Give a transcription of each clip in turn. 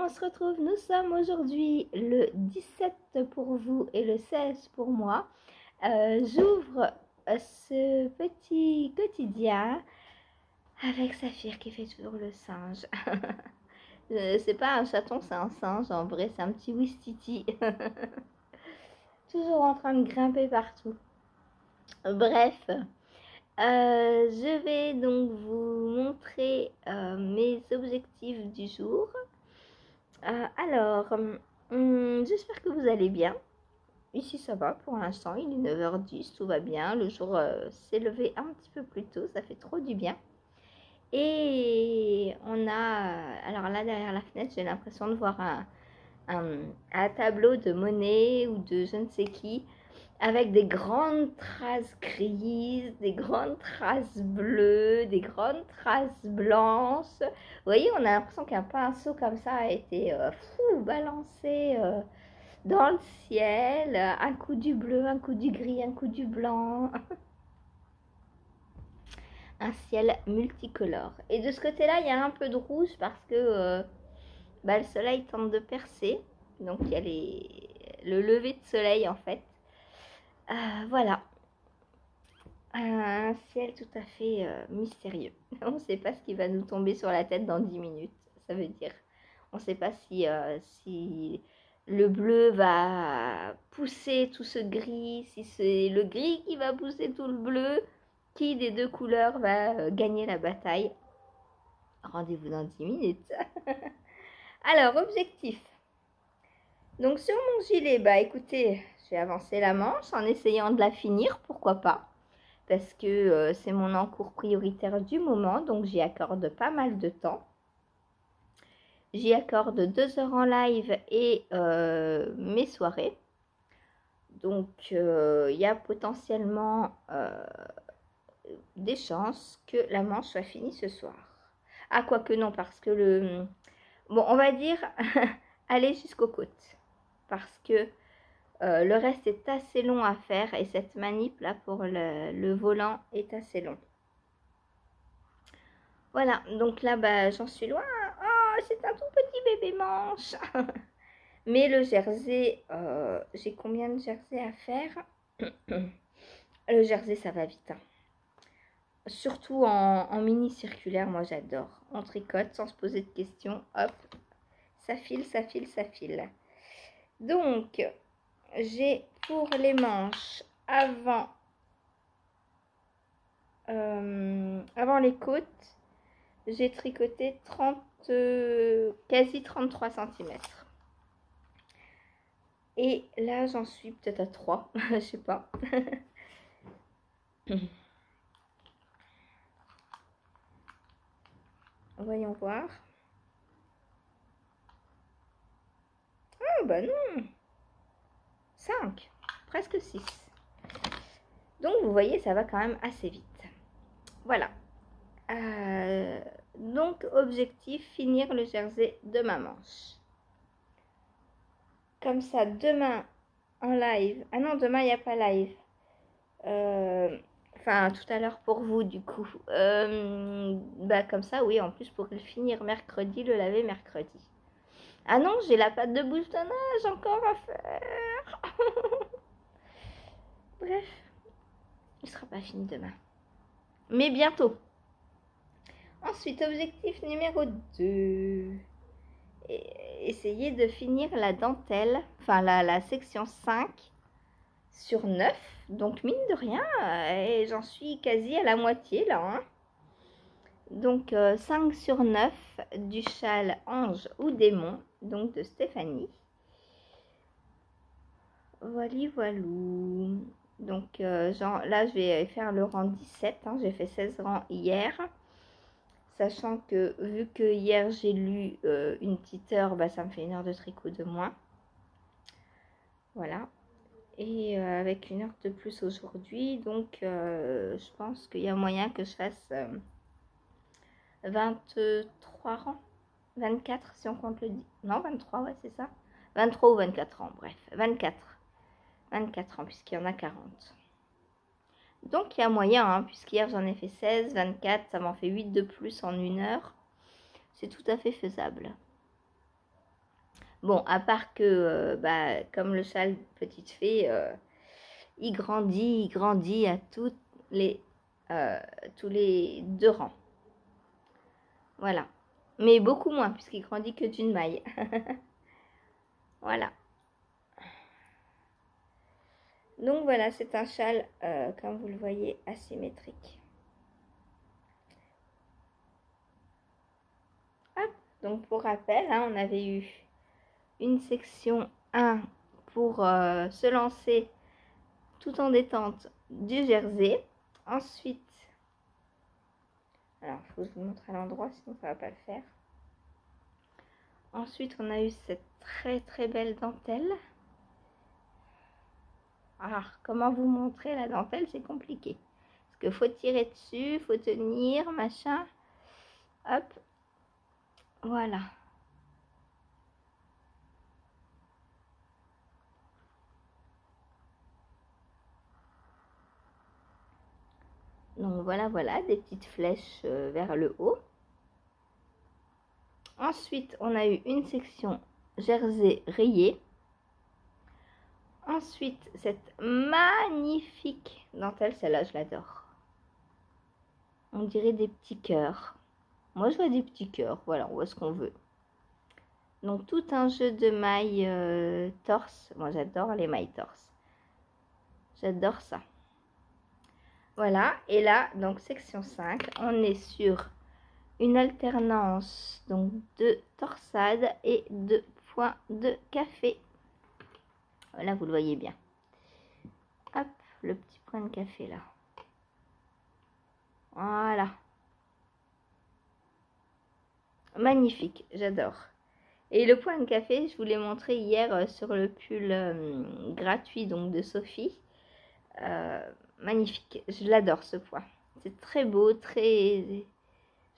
on se retrouve, nous sommes aujourd'hui le 17 pour vous et le 16 pour moi. J'ouvre ce petit quotidien avec Saphir qui fait toujours le singe. C'est pas un chaton, c'est un singe, en vrai c'est un petit Wistiti. Toujours en train de grimper partout. Bref, je vais donc vous montrer mes objectifs du jour. J'espère que vous allez bien. Ici ça va pour l'instant, il est 9h10, tout va bien. Le jour s'est levé un petit peu plus tôt, ça fait trop du bien. Et on a, alors là derrière la fenêtre, j'ai l'impression de voir un tableau de Monet ou de je ne sais qui, avec des grandes traces grises, des grandes traces bleues, des grandes traces blanches. Vous voyez, on a l'impression qu'un pinceau comme ça a été balancé dans le ciel. Un coup du bleu, un coup du gris, un coup du blanc. Un ciel multicolore. Et de ce côté-là, il y a un peu de rouge parce que le soleil tente de percer. Donc il y a le lever de soleil en fait. Voilà. Un ciel tout à fait mystérieux. On ne sait pas ce qui va nous tomber sur la tête dans 10 minutes. Ça veut dire, on ne sait pas si le bleu va pousser tout ce gris, si c'est le gris qui va pousser tout le bleu, qui des deux couleurs va gagner la bataille. Rendez-vous dans 10 minutes. Alors, objectif. Donc sur mon gilet, écoutez, je vais avancer la manche en essayant de la finir, pourquoi pas. Parce que c'est mon encours prioritaire du moment, donc j'y accorde pas mal de temps. J'y accorde 2 heures en live et mes soirées. Donc il y a potentiellement des chances que la manche soit finie ce soir. Ah, quoique non, parce que bon, on va dire aller jusqu'aux côtes. Parce que le reste est assez long à faire et cette manip là pour le volant est assez long. Voilà, donc là j'en suis loin. Oh, c'est un tout petit bébé manche. Mais le jersey, j'ai combien de jersey à faire? Le jersey ça va vite. Hein. Surtout en mini circulaire, moi j'adore. On tricote sans se poser de questions. Hop, ça file, ça file, ça file. Donc, j'ai pour les manches avant les côtes, j'ai tricoté quasi 33 cm. Et là, j'en suis peut-être à 3, je sais pas. Voyons voir. Ah bah non, 5, presque 6. Donc vous voyez, ça va quand même assez vite. Voilà. Donc objectif, finir le jersey de ma manche. Comme ça, demain en live. Ah non, demain il n'y a pas live. Enfin, tout à l'heure pour vous du coup. Comme ça, oui, en plus pour le finir mercredi, le laver mercredi. Ah non, j'ai la pâte de boutonnage encore à faire. Bref, il ne sera pas fini demain. Mais bientôt. Ensuite, objectif numéro 2. Essayer de finir la dentelle, enfin la section 5 sur 9. Donc mine de rien, et j'en suis quasi à la moitié là. Hein. Donc 5 sur 9 du châle Ange ou Démon, donc de Stéphanie. Voilou. Donc là je vais faire le rang 17, hein. J'ai fait 16 rangs hier. Sachant que vu que hier j'ai lu une petite heure, ça me fait 1 heure de tricot de moins. Voilà. Et avec 1 heure de plus aujourd'hui, donc je pense qu'il y a moyen que je fasse 23 rangs. 24 si on compte le... Non, 23, ouais, c'est ça. 23 ou 24 ans, bref. 24. 24 ans, puisqu'il y en a 40. Donc, il y a moyen, hein, puisqu'hier j'en ai fait 16, 24, ça m'en fait 8 de plus en 1 heure. C'est tout à fait faisable. Bon, à part que, bah, comme le châle petite fée, il grandit à les, euh, tous les 2 rangs. Voilà. Mais beaucoup moins, puisqu'il grandit que d'une maille. Voilà. Donc voilà, c'est un châle, comme vous le voyez, asymétrique. Hop. Donc pour rappel, hein, on avait eu une section 1 pour se lancer tout en détente du jersey. Ensuite, alors il faut que je vous montre à l'endroit, sinon ça ne va pas le faire. Ensuite, on a eu cette très belle dentelle. Alors, comment vous montrer la dentelle, c'est compliqué. Parce qu'il faut tirer dessus, faut tenir, machin. Hop. Voilà. Donc voilà, des petites flèches vers le haut. Ensuite, on a eu une section jersey rayée. Ensuite, cette magnifique dentelle, celle-là, je l'adore. On dirait des petits cœurs. Moi, je vois des petits cœurs. Voilà, on voit ce qu'on veut. Donc, tout un jeu de mailles torse. Moi, j'adore les mailles torse. J'adore ça. Voilà, et là, donc section 5, on est sur une alternance donc de torsade et de points de café. Voilà, vous le voyez bien. Hop, le petit point de café là. Voilà. Magnifique, j'adore. Et le point de café, je vous l'ai montré hier sur le pull gratuit donc de Sophie. Magnifique, je l'adore ce point. C'est très beau, très...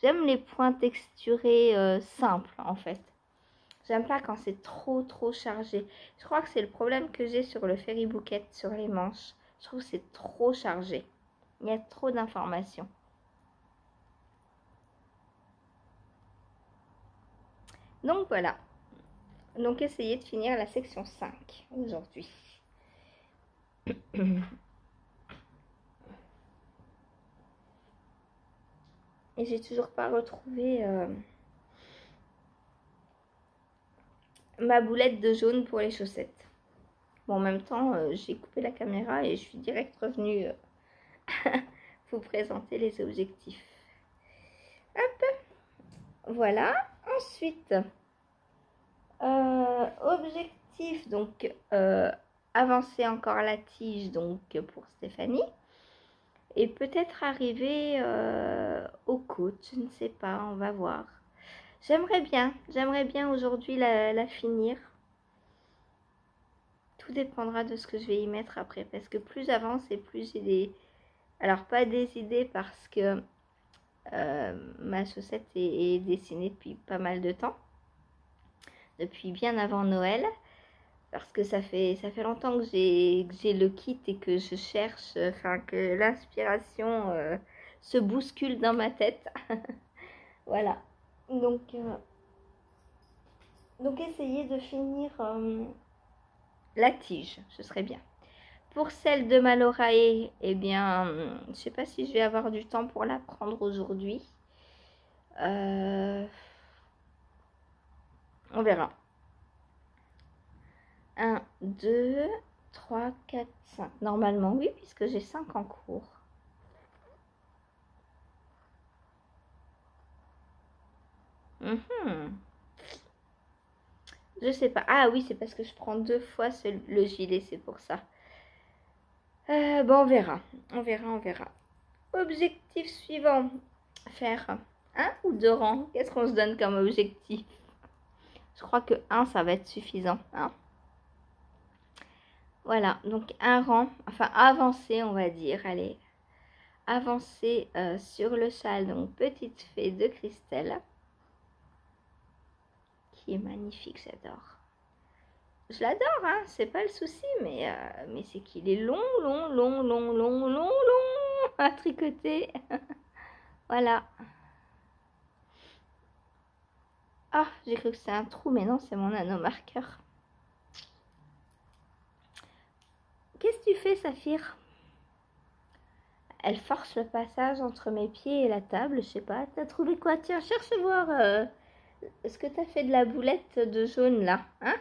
J'aime les points texturés simples en fait. J'aime pas quand c'est trop chargé. Je crois que c'est le problème que j'ai sur le Fairy Bouquet, sur les manches. Je trouve que c'est trop chargé. Il y a trop d'informations. Donc voilà. Donc essayez de finir la section 5 aujourd'hui. Et j'ai toujours pas retrouvé ma boulette de jaune pour les chaussettes. Bon, en même temps, j'ai coupé la caméra et je suis direct revenue vous présenter les objectifs. Hop, voilà. Ensuite, objectif, donc avancer encore la tige donc pour Stéphanie. Et peut-être arriver aux côtes, je ne sais pas, on va voir. J'aimerais bien aujourd'hui la finir. Tout dépendra de ce que je vais y mettre après, parce que plus j'avance et plus j'ai des... Alors pas des idées parce que ma chaussette est dessinée depuis pas mal de temps. Depuis bien avant Noël. Parce que ça fait longtemps que j'ai le kit et que je cherche, enfin que l'inspiration se bouscule dans ma tête. Voilà. Donc essayez de finir la tige, ce serait bien. Pour celle de Malorae, eh bien, je ne sais pas si je vais avoir du temps pour la prendre aujourd'hui. On verra. 1, 2, 3, 4, 5. Normalement, oui, puisque j'ai 5 en cours. Je sais pas. Ah oui, c'est parce que je prends 2 fois le gilet, c'est pour ça. Bon, on verra. On verra. Objectif suivant. Faire 1 ou 2 rangs. Qu'est-ce qu'on se donne comme objectif? Je crois que 1, ça va être suffisant. Hein, voilà, donc un rang. Enfin, avancer, on va dire. Allez. Avancer sur le châle. Donc, petite fée de Christelle. Qui est magnifique, j'adore. Je l'adore, hein, c'est pas le souci, mais c'est qu'il est long à tricoter. Voilà. Ah, j'ai cru que c'était un trou, mais non, c'est mon nanomarqueur. Qu'est-ce que tu fais, Saphir? Elle force le passage entre mes pieds et la table, je sais pas. T'as trouvé quoi? Tiens, cherche voir ce que t'as fait de la boulette de jaune là, hein?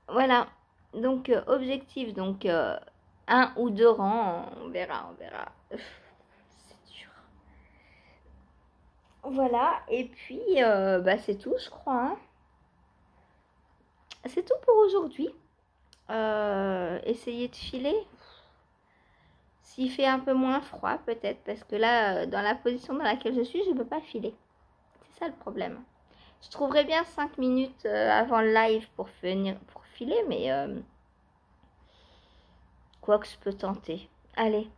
Voilà. Donc, objectif, donc 1 ou 2 rangs, on verra, on verra. C'est dur. Voilà, et puis bah, c'est tout, je crois, hein. C'est tout pour aujourd'hui. Essayer de filer. S'il fait un peu moins froid, peut-être, parce que là, dans la position dans laquelle je suis, je ne peux pas filer. C'est ça le problème. Je trouverais bien 5 minutes avant le live pour filer, mais quoi que je peux tenter. Allez,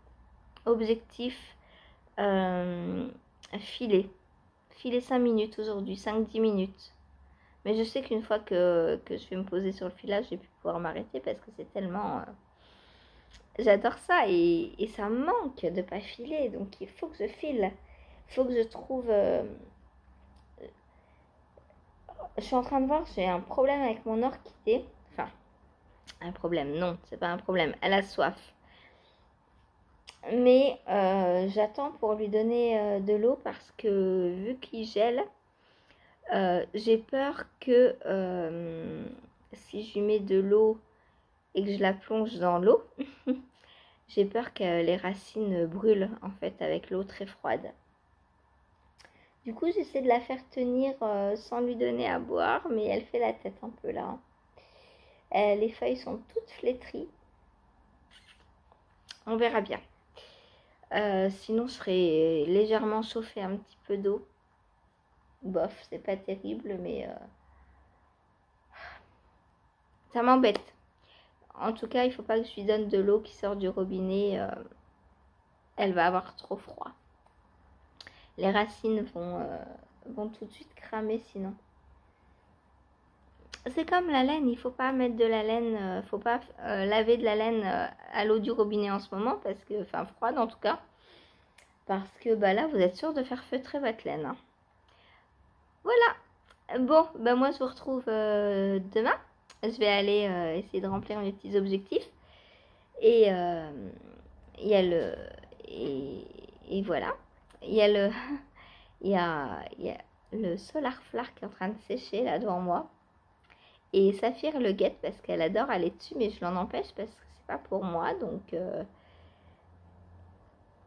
objectif, filer. Filer 5 minutes aujourd'hui, 5-10 minutes. Mais je sais qu'une fois que je vais me poser sur le filage, je vais plus pouvoir m'arrêter parce que c'est tellement... j'adore ça et ça me manque de pas filer. Donc il faut que je file. Il faut que je trouve... je suis en train de voir, j'ai un problème avec mon orchidée. Enfin, un problème, non, c'est pas un problème. Elle a soif. Mais j'attends pour lui donner de l'eau parce que vu qu'il gèle, j'ai peur que si je lui mets de l'eau et que je la plonge dans l'eau, j'ai peur que les racines brûlent en fait avec l'eau très froide. Du coup, j'essaie de la faire tenir sans lui donner à boire, mais elle fait la tête un peu là. Les feuilles sont toutes flétries. On verra bien. Sinon, je ferai légèrement chauffer un petit peu d'eau. Bof, c'est pas terrible, mais ça m'embête. En tout cas, il faut pas que je lui donne de l'eau qui sort du robinet. Elle va avoir trop froid. Les racines vont tout de suite cramer sinon. C'est comme la laine, il faut pas mettre de la laine, faut pas laver de la laine à l'eau du robinet en ce moment parce que, enfin froide en tout cas, parce que bah là vous êtes sûr de faire feutrer votre laine. Hein. Voilà. Bon, bah moi je vous retrouve demain. Je vais aller essayer de remplir mes petits objectifs et il y a le et voilà, il y a le il y a le solar flare qui est en train de sécher là devant moi. Et Saphir le guette parce qu'elle adore aller dessus, mais je l'en empêche parce que c'est pas pour moi. Donc,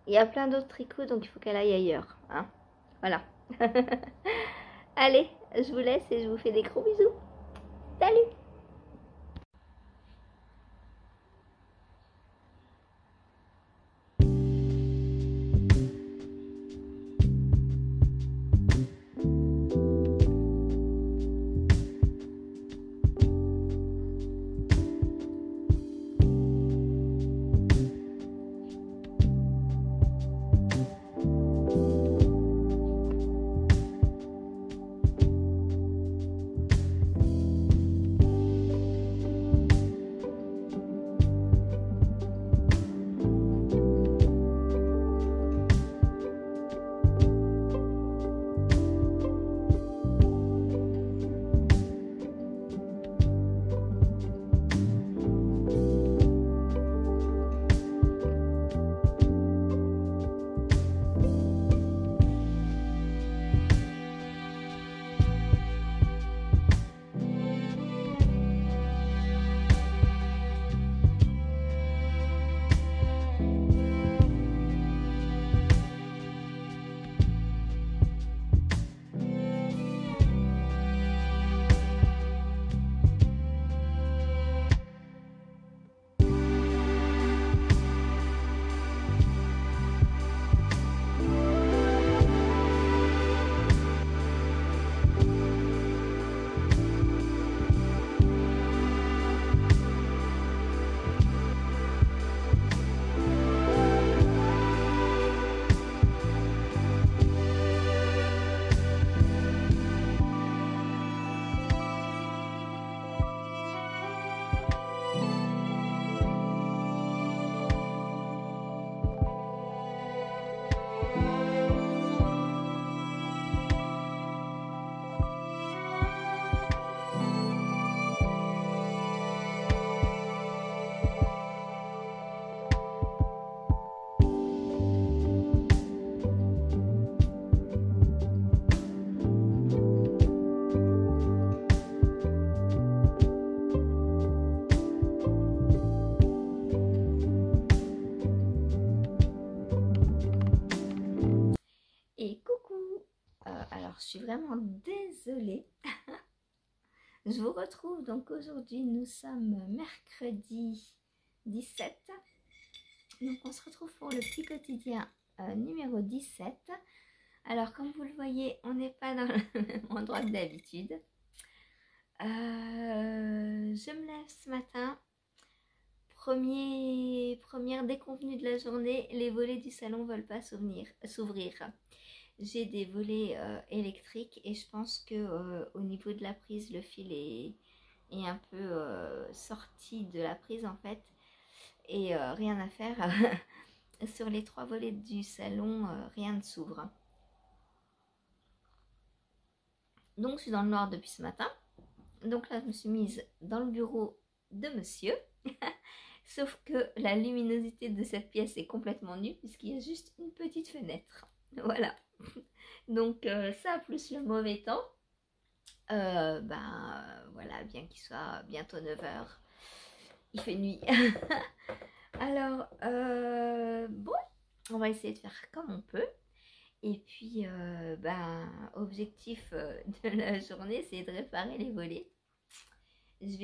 il y a plein d'autres tricots, donc il faut qu'elle aille ailleurs. Hein, voilà. Allez, je vous laisse et je vous fais des gros bisous. Salut! désolée. Je vous retrouve donc aujourd'hui, nous sommes mercredi 17. Donc on se retrouve pour le petit quotidien numéro 17. Alors comme vous le voyez, on n'est pas dans le même endroit que d'habitude. Je me lève ce matin. Première déconvenue de la journée, les volets du salon ne veulent pas s'ouvrir. J'ai des volets électriques et je pense que au niveau de la prise, le fil est un peu sorti de la prise en fait. Et rien à faire. Sur les 3 volets du salon, rien ne s'ouvre. Donc je suis dans le noir depuis ce matin. Donc là, je me suis mise dans le bureau de monsieur. Sauf que la luminosité de cette pièce est complètement nue puisqu'il y a juste une petite fenêtre. Voilà. Donc ça plus le mauvais temps. Voilà, bien qu'il soit bientôt 9h, il fait nuit. Alors, bon, on va essayer de faire comme on peut. Et puis, objectif de la journée, c'est de réparer les volets. Je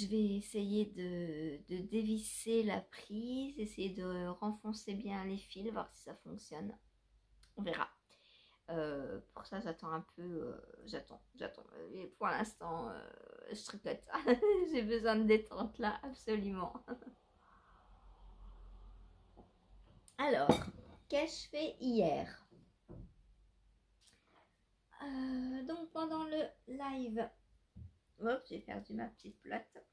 vais essayer de dévisser la prise, essayer de renfoncer bien les fils, voir si ça fonctionne. On verra. Pour ça, j'attends un peu. J'attends. Et pour l'instant, je tricote. J'ai besoin de détente là, absolument. Alors, qu'ai-je fait hier? Donc, pendant le live, hop, j'ai perdu ma petite plate.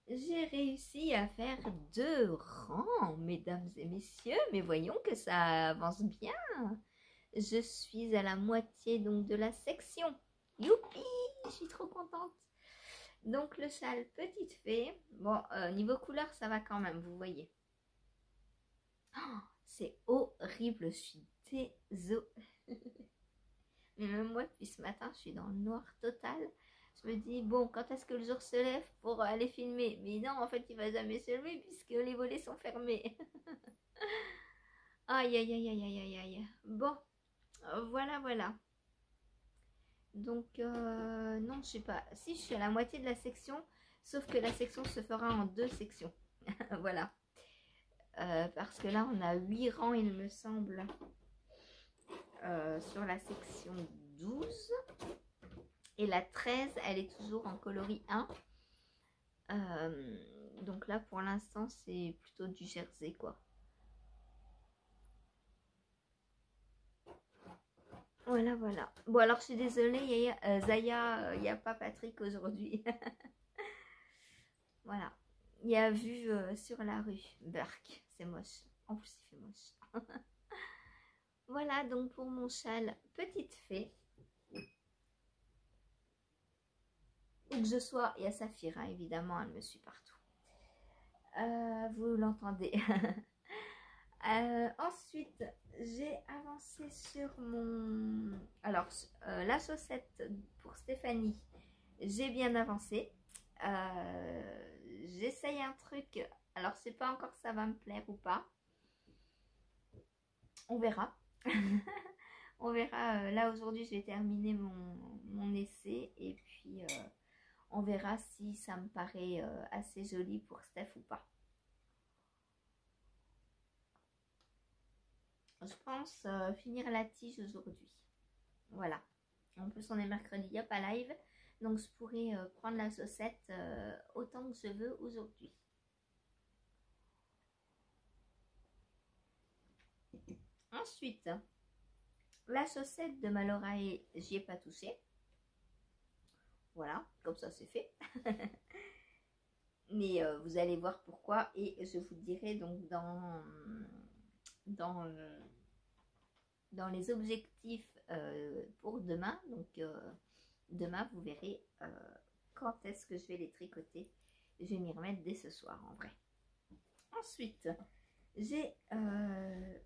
J'ai réussi à faire 2 rangs, mesdames et messieurs. Mais voyons que ça avance bien. Je suis à la moitié donc de la section. Youpi, je suis trop contente. Donc le châle petite fée. Bon, niveau couleur, ça va quand même, vous voyez. Oh, c'est horrible, je suis désolée. Mais même moi, depuis ce matin, je suis dans le noir total. Je me dis, bon, quand est-ce que le jour se lève pour aller filmer? Mais non, en fait, il va jamais se lever puisque les volets sont fermés. Aïe, aïe, aïe, aïe, aïe, aïe. Bon, voilà. Donc, non, je sais pas. Si, je suis à la moitié de la section, sauf que la section se fera en 2 sections. Voilà. Parce que là, on a 8 rangs, il me semble, sur la section 12. Et la 13, elle est toujours en coloris 1. Donc là, pour l'instant, c'est plutôt du jersey, quoi. Voilà. Bon, alors, je suis désolée, Zaya, il n'y a pas Patrick aujourd'hui. Voilà. Il y a vu sur la rue. Burk, c'est moche. En plus, il fait moche. Voilà, donc pour mon châle petite fée. Où que je sois, il y a Saphira, évidemment, elle me suit partout. Vous l'entendez. Ensuite, j'ai avancé sur mon... Alors, la chaussette pour Stéphanie, j'ai bien avancé. J'essaye un truc. Alors, je sais pas encore si ça va me plaire ou pas. On verra. On verra. Là, aujourd'hui, je vais terminer mon essai. Et puis, on verra si ça me paraît assez joli pour Steph ou pas. Je pense finir la tige aujourd'hui. Voilà. En plus, on est mercredi, il n'y a pas live. Donc, je pourrais prendre la chaussette autant que je veux aujourd'hui. Ensuite, la chaussette de Malorae, j'y ai pas touché. Voilà, comme ça c'est fait. Mais vous allez voir pourquoi et je vous dirai donc dans les objectifs pour demain. Donc demain vous verrez quand est-ce que je vais les tricoter. Je vais m'y remettre dès ce soir en vrai. Ensuite, j'ai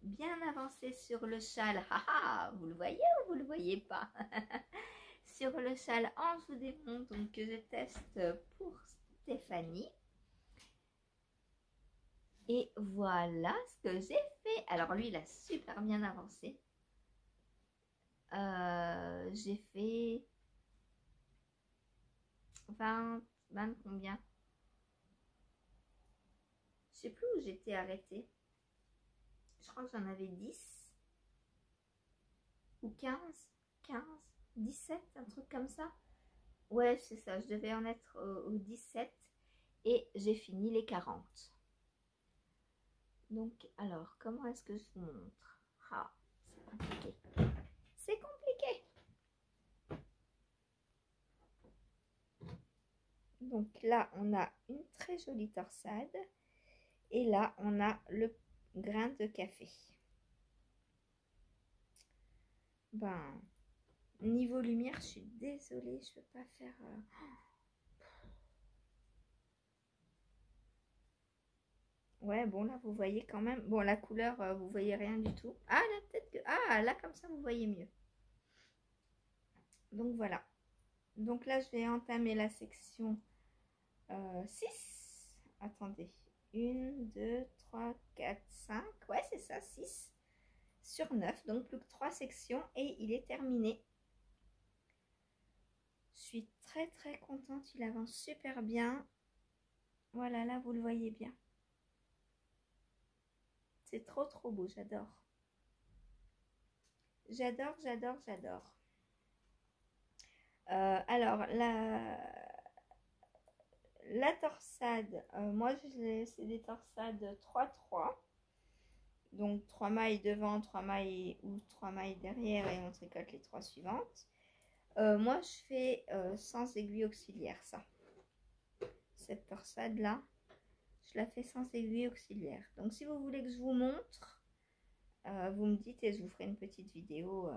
bien avancé sur le châle. Vous le voyez ou vous le voyez pas? Sur le châle en dessous des monts donc que je teste pour Stéphanie. Et voilà ce que j'ai fait. Alors lui, il a super bien avancé. J'ai fait 20 combien? Je sais plus où j'étais arrêtée. Je crois que j'en avais 10 ou 15, 17, un truc comme ça. Ouais, c'est ça, je devais en être au 17 et j'ai fini les 40. Donc, alors, comment est-ce que je vous montre? Ah, c'est compliqué. C'est compliqué. Donc là, on a une très jolie torsade. Et là, on a le grain de café. Ben, niveau lumière, je suis désolée, je ne peux pas faire... Ouais, bon, là, vous voyez quand même... Bon, la couleur, vous voyez rien du tout. Ah, là, peut-être que... Ah, là, comme ça, vous voyez mieux. Donc, voilà. Donc là, je vais entamer la section 6. Attendez. 1, 2, 3, 4, 5. Ouais, c'est ça, 6 sur 9. Donc, plus que 3 sections et il est terminé. Je suis très, très contente. Il avance super bien. Voilà, là, vous le voyez bien. C'est trop, trop beau. J'adore. J'adore, j'adore, j'adore. Alors, la torsade, moi, c'est des torsades 3-3. Donc, 3 mailles devant, 3 mailles ou 3 mailles derrière et on tricote les 3 suivantes. Moi, je fais sans aiguille auxiliaire, ça. Cette torsade-là, je la fais sans aiguille auxiliaire. Donc, si vous voulez que je vous montre, vous me dites et je vous ferai une petite vidéo.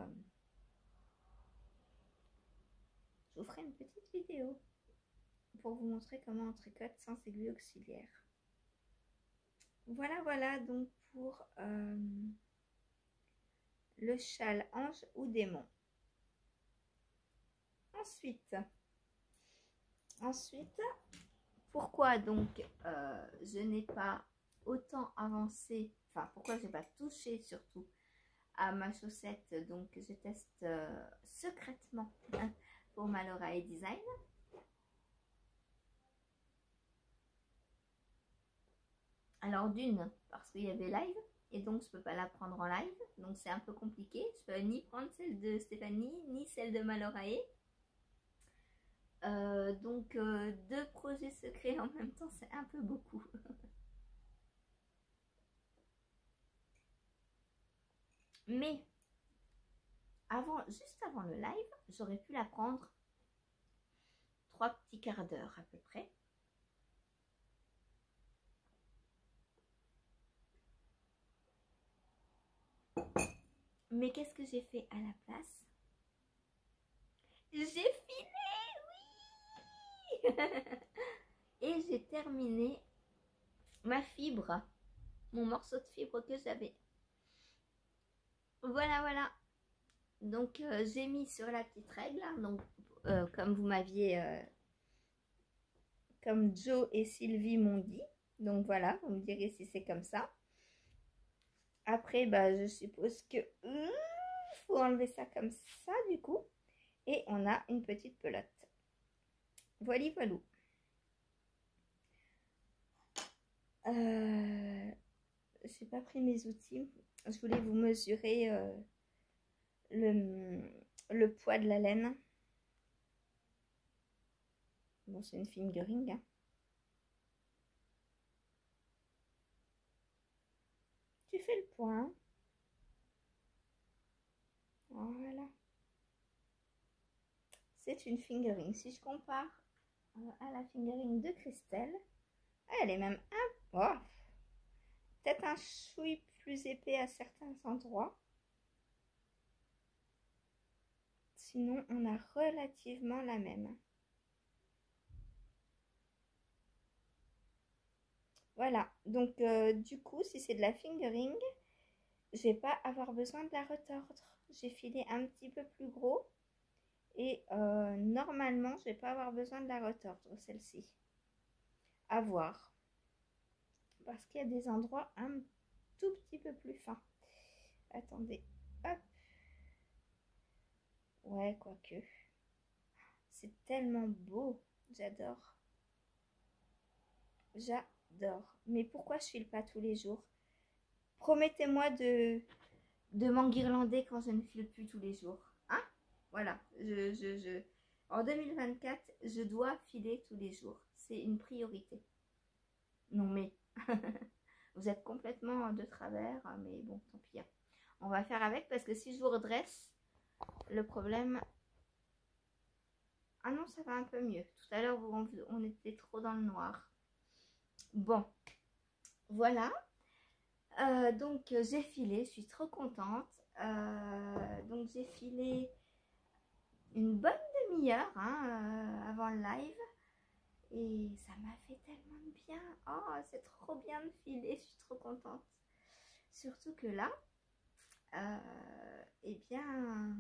Je vous ferai une petite vidéo pour vous montrer comment on tricote sans aiguille auxiliaire. Voilà, voilà donc pour le châle ange ou démon. Ensuite, pourquoi donc je n'ai pas autant avancé, enfin pourquoi je n'ai pas touché surtout à ma chaussette, donc je teste secrètement pour Malorae Design. Alors d'une, parce qu'il y avait live, et donc je peux pas la prendre en live, donc c'est un peu compliqué. Je peux ni prendre celle de Stéphanie, ni celle de Malorae. Donc deux projets secrets en même temps, c'est un peu beaucoup. Mais juste avant le live, j'aurais pu la prendre 3 petits quarts d'heure à peu près. Mais qu'est-ce que j'ai fait à la place? J'ai filé, oui. Et j'ai terminé ma fibre, mon morceau de fibre que j'avais. Voilà, voilà. Donc j'ai mis sur la petite règle, hein, donc comme vous m'aviez, comme Joe et Sylvie m'ont dit. Donc voilà, vous me direz si c'est comme ça. Après, bah, je suppose que faut enlever ça comme ça du coup. Et on a une petite pelote. Voilà, voilà. J'ai pas pris mes outils. Je voulais vous mesurer le poids de la laine. Bon, c'est une fingering. Hein. Tu fais le point. Voilà. C'est une fingering. Si je compare à la fingering de Christelle, elle est même oh, peut-être un chouï plus épais à certains endroits. Sinon, on a relativement la même. Voilà. Donc, du coup, si c'est de la fingering, je vais pas avoir besoin de la retordre. J'ai filé un petit peu plus gros. Et normalement, je vais pas avoir besoin de la retordre, celle-ci. À voir. Parce qu'il y a des endroits un tout petit peu plus fins. Attendez. Hop. Ouais, quoique. C'est tellement beau. J'adore. J'adore. Mais pourquoi je file pas tous les jours? Promettez-moi de m'enguirlander quand je ne file plus tous les jours. Hein? Voilà. En 2024, je dois filer tous les jours. C'est une priorité. Non mais, vous êtes complètement de travers, mais bon, tant pis. On va faire avec parce que si je vous redresse, le problème... Ah non, ça va un peu mieux. Tout à l'heure, on était trop dans le noir. Bon, voilà. Donc, j'ai filé, je suis trop contente. Donc, j'ai filé une bonne demi-heure avant le live. Et ça m'a fait tellement de bien. Oh, c'est trop bien de filer, je suis trop contente. Surtout que là, eh bien,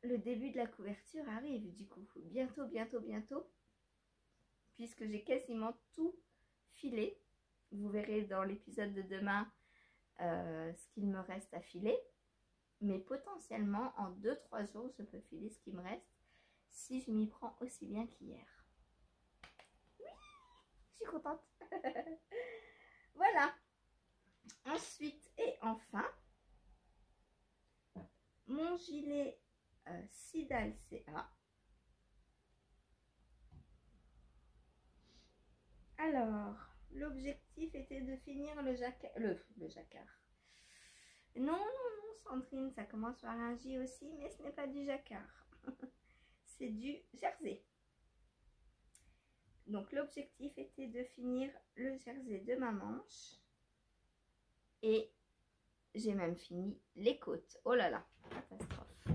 le début de la couverture arrive du coup. Bientôt, bientôt, bientôt. Puisque j'ai quasiment tout filé. Vous verrez dans l'épisode de demain ce qu'il me reste à filer. Mais potentiellement, en 2-3 jours, je peux filer ce qui me reste si je m'y prends aussi bien qu'hier. Oui, je suis contente. Voilà. Ensuite et enfin, mon gilet Sidal CA. Alors, l'objectif était de finir le jacquard. Le jacquard. Non, non, non, Sandrine, ça commence par un J aussi, mais ce n'est pas du jacquard. C'est du jersey. Donc, l'objectif était de finir le jersey de ma manche. Et j'ai même fini les côtes. Oh là là, catastrophe.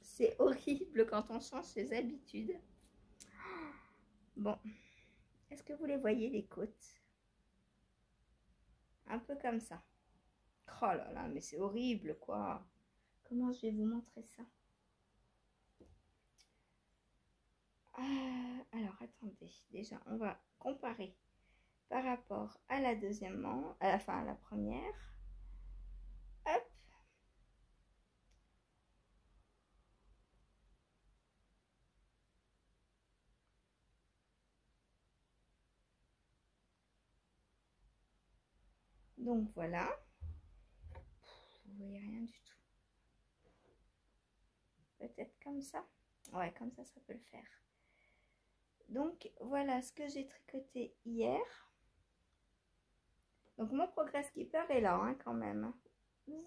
C'est horrible quand on change ses habitudes. Bon, est-ce que vous les voyez, les côtes? Un peu comme ça. Oh là là, mais c'est horrible, quoi. Comment je vais vous montrer ça? Alors, attendez. Déjà, on va comparer par rapport à la deuxième manche, à la première. Hop. Donc, voilà. Vous voyez rien du tout. Peut-être comme ça. Ouais, comme ça peut le faire. Donc, voilà ce que j'ai tricoté hier. Donc, mon progress skipper est là, hein, quand même. Tout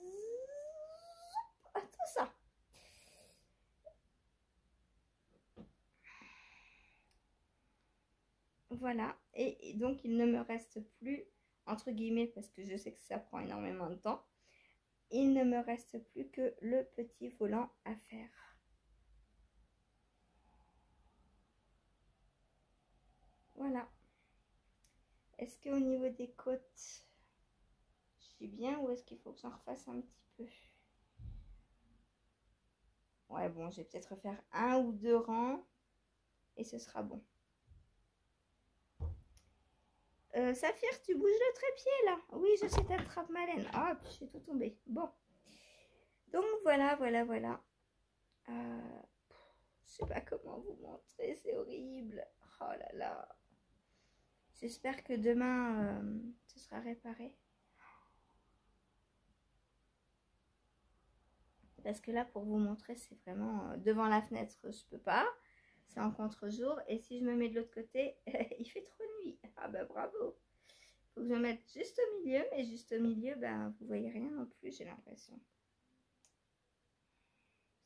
ça. Voilà. Et donc, il ne me reste plus, entre guillemets, parce que je sais que ça prend énormément de temps, il ne me reste plus que le petit volant à faire. Voilà. Est-ce qu'au niveau des côtes, je suis bien ou est-ce qu'il faut que j'en refasse un petit peu? Ouais, bon, je vais peut-être refaire 1 ou 2 rangs et ce sera bon. Saphir, tu bouges le trépied là? Oui, je sais, t'attrapes ma laine. Ah, je suis tout tombée. Bon. Donc voilà, voilà, voilà. Je sais pas comment vous montrer, c'est horrible. Oh là là. J'espère que demain, ce sera réparé. Parce que là, pour vous montrer, c'est vraiment devant la fenêtre, je peux pas. C'est en contre-jour. Et si je me mets de l'autre côté, il fait trop nuit. Ah bah bravo. Faut que je me mette juste au milieu. Mais juste au milieu, ben, vous voyez rien non plus, j'ai l'impression.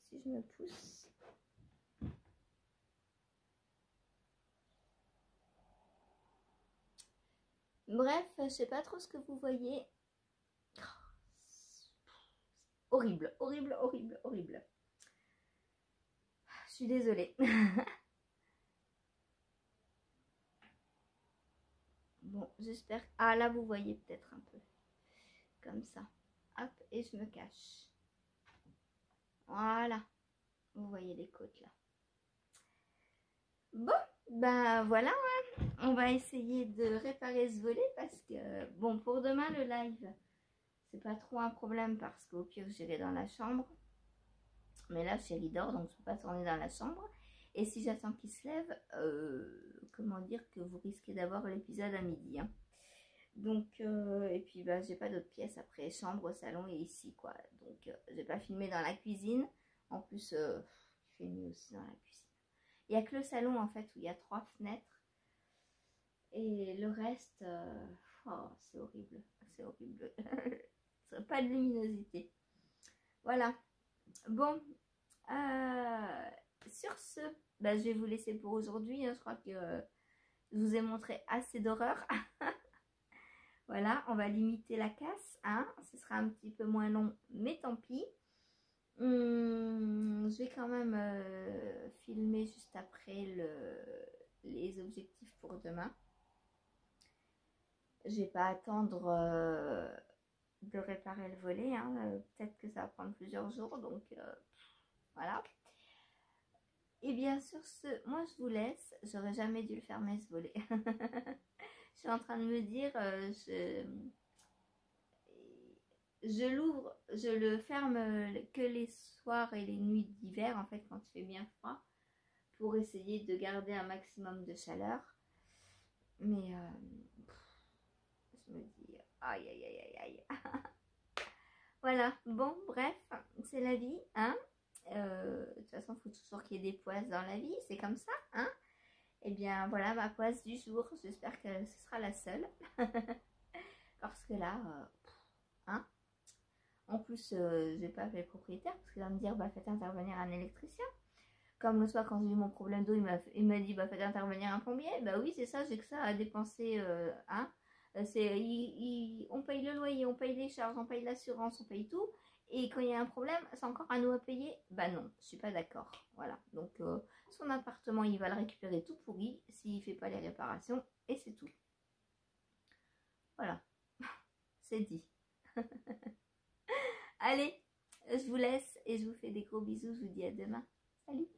Si je me pousse... Bref, je sais pas trop ce que vous voyez. Horrible, horrible, horrible, horrible. Je suis désolée. Bon, j'espère... Ah, là, vous voyez peut-être un peu. Comme ça. Hop, et je me cache. Voilà. Vous voyez les côtes, là. Bon, ben voilà. On va essayer de réparer ce volet parce que... Bon, pour demain, le live, c'est pas trop un problème parce qu'au pire j'irai dans la chambre. Mais là chéri dort donc je peux pas tourner dans la chambre. Et si j'attends qu'il se lève, comment dire que vous risquez d'avoir l'épisode à midi. Hein. Donc, et puis bah, j'ai pas d'autres pièces après, chambre, salon et ici quoi. Donc, j'ai pas filmé dans la cuisine. En plus, il fait nuit aussi dans la cuisine. Il y a que le salon en fait où il y a 3 fenêtres. Et le reste, oh, c'est horrible. C'est horrible. Pas de luminosité. Voilà. Bon, sur ce, bah, je vais vous laisser pour aujourd'hui. Hein. Je crois que je vous ai montré assez d'horreur. Voilà, on va limiter la casse, hein. Ce sera un petit peu moins long, mais tant pis. Je vais quand même filmer juste après les objectifs pour demain. Je vais pas attendre de réparer le volet, hein. Peut-être que ça va prendre plusieurs jours, donc voilà. Et bien sur ce, moi je vous laisse. J'aurais jamais dû le fermer ce volet. Je suis en train de me dire, je l'ouvre, je le ferme que les soirs et les nuits d'hiver, en fait, quand il fait bien froid, pour essayer de garder un maximum de chaleur. Mais je me dis, aïe, aïe, aïe, aïe, aïe. Voilà, bon, bref, c'est la vie, hein. De toute façon, il faut toujours qu'il y ait des poisses dans la vie, c'est comme ça, hein. Et bien, voilà ma poisse du jour. J'espère que ce sera la seule. Parce que là, hein. En plus, je vais pas appeler le propriétaire parce qu'il va me dire, bah faites intervenir un électricien. Comme le soir quand j'ai eu mon problème d'eau, il m'a dit, bah faites intervenir un plombier. Bah oui, c'est ça, j'ai que ça à dépenser, hein. On paye le loyer, on paye les charges, on paye l'assurance, on paye tout. Et quand il y a un problème, c'est encore à nous à payer. Bah non, je suis pas d'accord. Voilà, donc son appartement, il va le récupérer tout pourri s'il fait pas les réparations. Et c'est tout. Voilà, c'est dit. Allez, je vous laisse et je vous fais des gros bisous. Je vous dis à demain. Salut!